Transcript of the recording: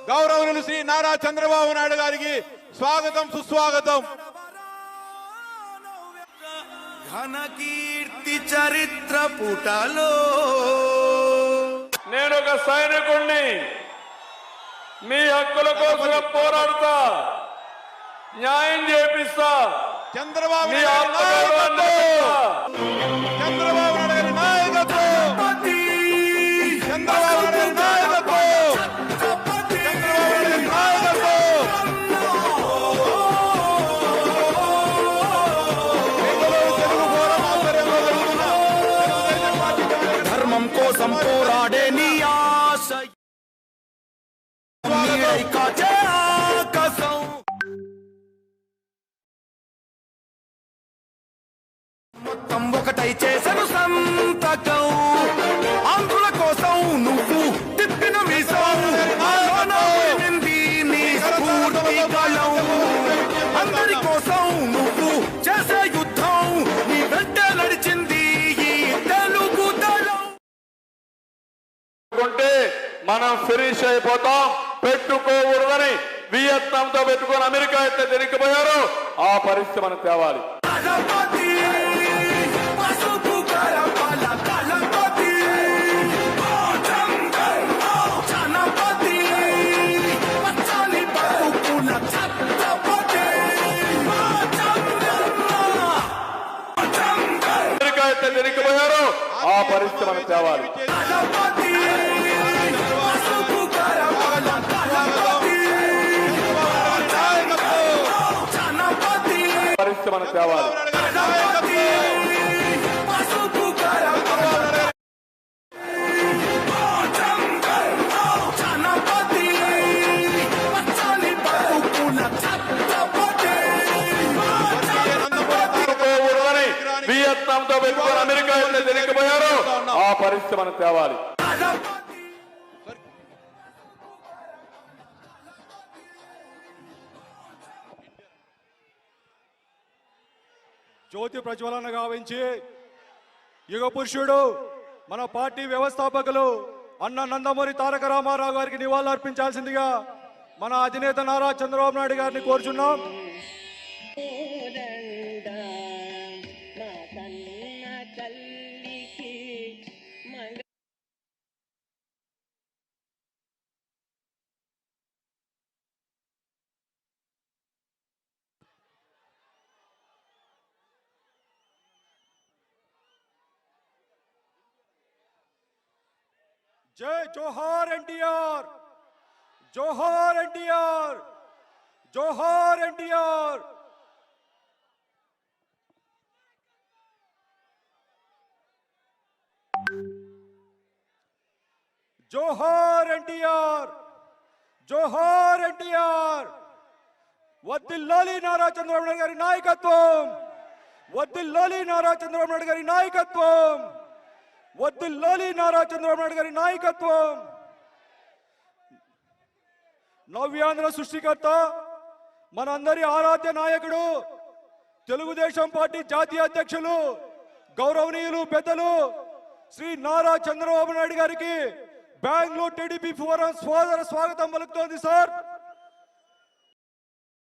గౌరవనీయులు శ్రీ నారా చంద్రబాబు నాయుడు గారికి స్వాగతం సుస్వాగతం. ఘన కీర్తి చరిత్ర పుటలో నేను ఒక సైనికుణ్ణి, మీ హక్కుల కోసం పోరాడుతా, న్యాయం చేపిస్తా. చంద్రబాబు మీ చంద్రబాబు నాయుడు గారి నాయకత్వం, చంద్రబాబు నాయుడు గారి నాయకత్వం, చంద్రబాబు నాయుడు గారి నాయకత్వం. తెలుగు ఫోరం ఆధ్వర్యంలో జరుగుతున్న తెలుగుదేశం పార్టీ ధర్మం కోసం పోరాడే నీ ఆశ మొత్తం ఒకటై చేసను సంతకం. ఆంధ్రుల కోసం నువ్వు తిప్పిన మీసం, నీ స్ఫూర్తి కళం. అందరి కోసం నువ్వు చేసే యుద్ధం, నీ వెంట నడిచింది ఈ తెలుగు దళం. మనం ఫినిష్ అయిపోతాం. పెట్టుకోకూడదని వియత్నాంతో పెట్టుకొని అమెరికా అయితే తిరిగిపోయారు. ఆ పరిస్థితి మనం తేవాలి. అమెరికా అయితే తిరిగిపోయారు. ఆ పరిస్థితి మనం తేవాలి. పరిస్థితి మనం తేవాలి. వియత్నాంతో పెట్టుకొని అమెరికా అయితే తిరిగిపోయారు. ఆ పరిస్థితి మనం తేవాలి. జ్యోతి ప్రజ్వలన గావించి యుగ పురుషుడు మన పార్టీ వ్యవస్థాపకులు అన్న నందమూరి తారక రామారావు గారికి నివాళులర్పించాల్సిందిగా మన అధినేత నారా చంద్రబాబు నాయుడు గారిని కోరుచున్నాం. జై జోహార్ ఎన్టీఆర్, జోహార్ ఎన్టీఆర్, జోహార్ ఎన్టీఆర్. జోహార్ ఎన్టీఆర్, జోహార్ ఎన్టీఆర్. వర్ధిల్లాలి నారా చంద్రబాబు నాయుడు గారి నాయకత్వం, వర్ధిల్లాలి నారా చంద్రబాబు నాయుడు గారి నాయకత్వం, వర్ధిల్లాలి నారా చంద్రబాబు నాయుడు గారి నాయకత్వం. నవ్యాంధ్ర సృష్టికర్త, మనందరి ఆరాధ్య నాయకుడు, తెలుగుదేశం పార్టీ జాతీయ అధ్యక్షులు గౌరవనీయులు పెద్దలు శ్రీ నారా చంద్రబాబు నాయుడు గారికి బెంగళూరు టీడీపీ ఫోరం స్వాగతం పలుకుతోంది. సార్,